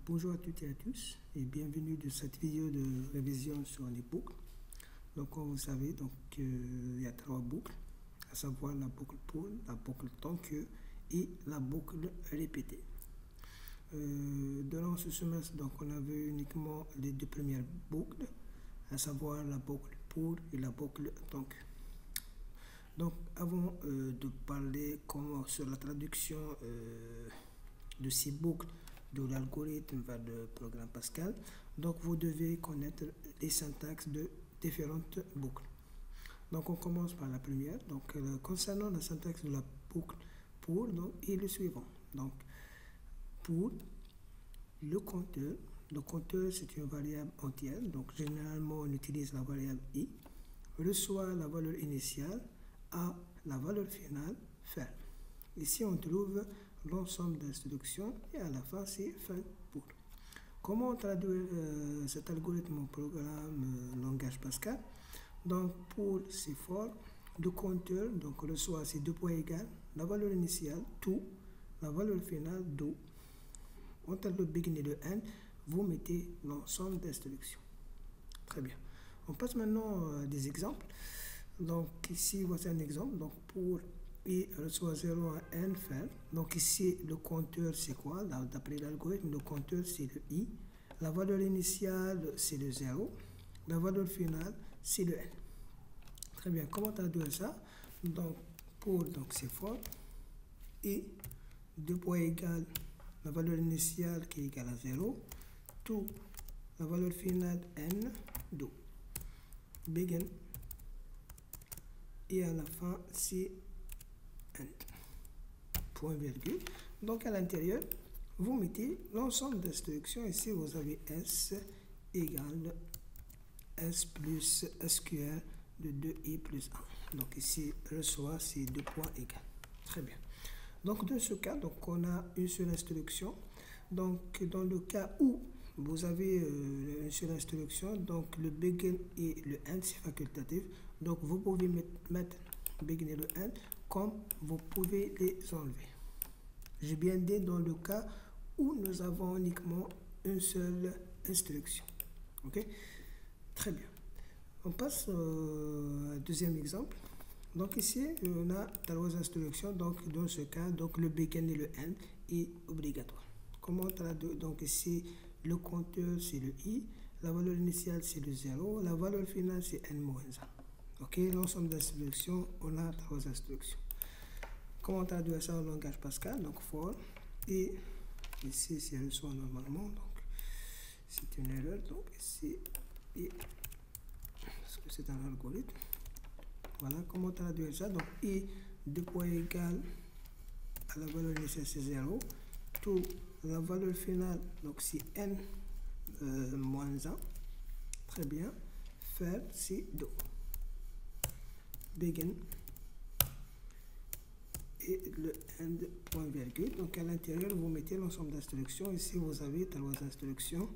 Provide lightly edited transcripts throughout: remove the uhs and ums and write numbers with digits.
Bonjour à toutes et à tous et bienvenue dans cette vidéo de révision sur les boucles. Donc comme vous savez, il y a trois boucles, à savoir la boucle pour, la boucle tant que et la boucle répétée. Durant ce semestre, on a vu uniquement les deux premières boucles, à savoir la boucle pour et la boucle tant que. Donc avant de parler sur la traduction de ces boucles de l'algorithme vers le programme Pascal, donc vous devez connaître les syntaxes de différentes boucles. Donc on commence par la première. Donc concernant la syntaxe de la boucle pour, est le suivant. Donc pour le compteur c'est une variable entière. Donc généralement on utilise la variable i, reçoit la valeur initiale à la valeur finale ferme. Ici on trouve l'ensemble d'instructions et à la fin c'est fin pour. Comment traduire cet algorithme au programme langage Pascal? Donc pour c'est for, le compteur reçoit ces deux points égales, la valeur initiale tout, la valeur finale do. Entre le begin et le end, vous mettez l'ensemble d'instructions. Très bien. On passe maintenant à des exemples. Donc ici voici un exemple. Donc pour i reçoit 0 à n faire. Donc ici le compteur c'est quoi? D'après l'algorithme, le compteur c'est le i, la valeur initiale c'est le 0, la valeur finale c'est le n. Très bien, comment traduire ça? Donc pour c'est for i, deux points égales, la valeur initiale qui est égale à 0, tout, la valeur finale n, do, begin, et à la fin c'est end, point virgule. Donc à l'intérieur vous mettez l'ensemble d'instructions. Ici vous avez s égale s plus sqr de 2i plus 1. Donc ici reçoit ces deux points égales. Très bien. Donc dans ce cas, on a une seule instruction. Donc dans le cas où vous avez une seule instruction, donc le begin et le end c'est facultatif. Donc vous pouvez mettre begin et le end comme vous pouvez les enlever. J'ai bien dit dans le cas où nous avons uniquement une seule instruction. Ok, très bien. On passe au deuxième exemple. Donc ici on a trois instructions. Donc dans ce cas, le begin et le end est obligatoire. Comment traduire? Donc ici le compteur c'est le i, la valeur initiale c'est le 0, la valeur finale c'est n-1. Ok, l'ensemble d'instructions, on a trois instructions. Comment traduire ça en langage Pascal? Donc for, et ici c'est reçoit normalement, donc c'est une erreur, donc ici et parce que c'est un algorithme. Voilà comment traduire ça. Donc i deux points égales à la valeur initiale c'est 0, tout la valeur finale donc c'est n moins 1. Très bien. Faire c'est do, begin et le end point virgule. Donc à l'intérieur vous mettez l'ensemble d'instructions. Ici vous avez trois instructions.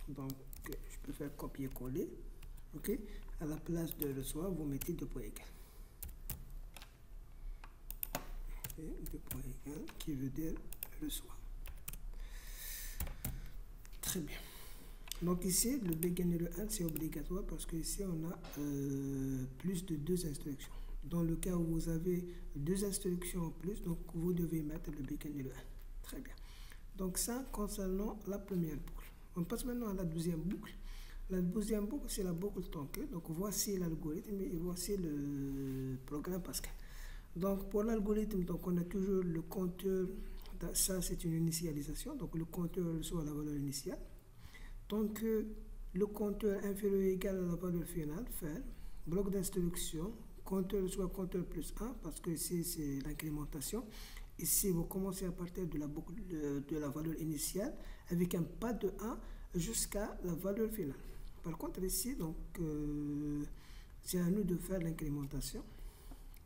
Donc je peux faire copier-coller. Ok, à la place de reçoit vous mettez deux points égales. Okay, deux points égales qui veut dire reçoit. Très bien. Donc ici le begin et le end c'est obligatoire parce que ici on a plus de deux instructions. Dans le cas où vous avez deux instructions en plus, donc vous devez mettre le begin et le end. Très bien. Donc ça concernant la première boucle. On passe maintenant à la deuxième boucle. La deuxième boucle c'est la boucle tant que. Donc voici l'algorithme et voici le programme Pascal. Donc pour l'algorithme, on a toujours le compteur. Ça c'est une initialisation. Donc le compteur reçoit la valeur initiale. Donc le compteur inférieur ou égal à la valeur finale, faire, bloc d'instruction, compteur soit compteur plus 1, parce que ici c'est l'incrémentation. Ici vous commencez à partir de la boucle de la valeur initiale avec un pas de 1 jusqu'à la valeur finale. Par contre ici, c'est à nous de faire l'incrémentation.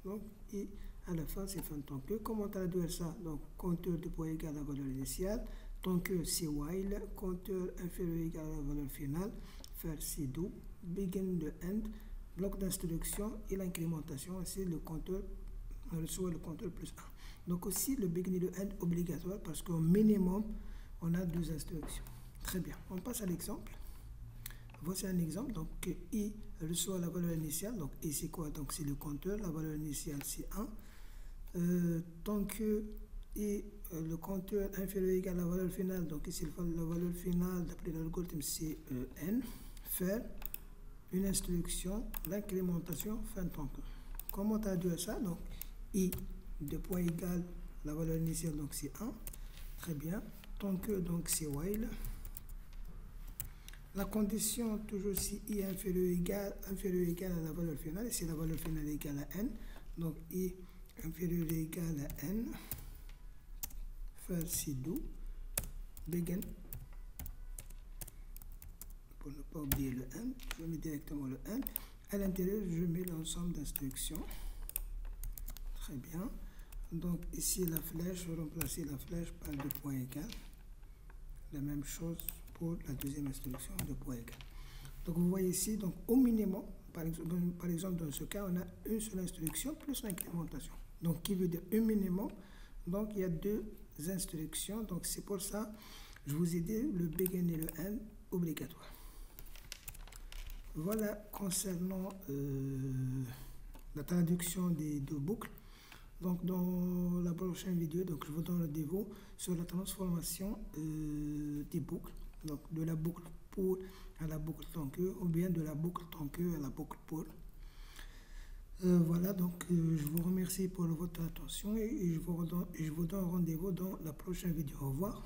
Donc et à la fin c'est fin tant que. Comment traduire ça? Donc compteur de point égal à la valeur initiale. Donc c'est while, compteur inférieur ou égal à la valeur finale, faire c'est do, begin de end, bloc d'instruction et l'incrémentation. Ici le compteur reçoit le compteur plus 1. Donc aussi le begin et le end obligatoire parce qu'au minimum on a deux instructions. Très bien, on passe à l'exemple. Voici un exemple. Donc, I reçoit la valeur initiale. Donc, I, c'est quoi? Donc, c'est le compteur. La valeur initiale, c'est 1. Tant que I, le compteur inférieur ou égal à la valeur finale, donc ici, la valeur finale, d'après l'algorithme, c'est N, faire une instruction, l'incrémentation fin de compteur. Comment traduire ça? Donc, I de point égal, la valeur initiale, donc c'est 1. Très bien. Tant que, donc, c'est while. La condition, toujours si I inférieur ou égal à la valeur finale, et si la valeur finale est égale à N, donc I inférieur ou égal à N, faire si do, begin, pour ne pas oublier le N, je mets directement le N. À l'intérieur, je mets l'ensemble d'instructions. Très bien. Donc ici, la flèche, je vais remplacer la flèche par deux points égal. La même chose pour la deuxième instruction de point égal. Donc vous voyez ici, donc au minimum, par exemple dans ce cas, on a une seule instruction plus l'incrémentation. Donc qui veut dire un minimum, donc il y a deux instructions. Donc c'est pour ça je vous ai dit le begin et le end obligatoire. Voilà concernant la traduction des deux boucles. Donc dans la prochaine vidéo, donc je vous donne rendez-vous sur la transformation des boucles. Donc de la boucle pour à la boucle tant que, ou bien de la boucle tant que à la boucle pour. Voilà, donc je vous remercie pour votre attention et je vous donne rendez-vous dans la prochaine vidéo. Au revoir.